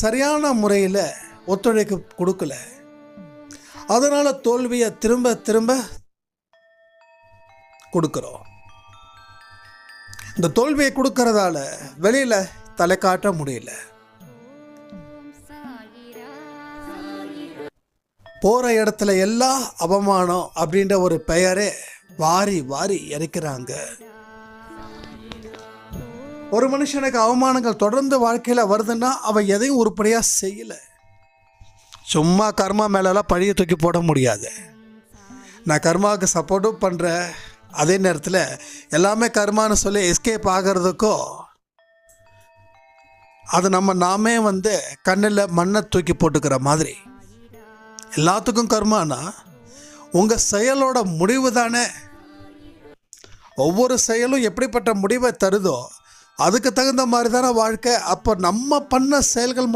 சரியான முறையில் ஒத்துழைப்பு கொடுக்கல. அதனால் தோல்வியை திரும்ப திரும்ப கொடுக்குறோம். இந்த தோல்வியை கொடுக்கறதால வெளியில் தலை காட்ட முடியல. போகிற இடத்துல எல்லாம் அவமானம் அப்படின்ற ஒரு பெயரே வாரி வாரி இறைக்கிறாங்க. ஒரு மனுஷனுக்கு அவமானங்கள் தொடர்ந்து வாழ்க்கையில் வருதுன்னா அவன் எதையும் உருப்படியாக செய்யலை. சும்மா கர்மா மேலெல்லாம் பழியை தூக்கி போட முடியாது. நான் கர்மாவுக்கு சப்போர்ட்டும் பண்ணுறேன், அதே நேரத்தில் எல்லாமே கர்மான்னு சொல்லி எஸ்கேப் ஆகிறதுக்கோ அது நாமே கண்ணில் மண்ணை தூக்கி போட்டுக்கிற மாதிரி. எல்லாத்துக்கும் கர்மானா உங்கள் செயலோட முடிவு தானே. ஒவ்வொரு செயலும் எப்படிப்பட்ட முடிவை தருதோ அதுக்கு தகுந்த மாதிரி தானே வாழ்க்கை. அப்போ நம்ம பண்ண செயல்கள்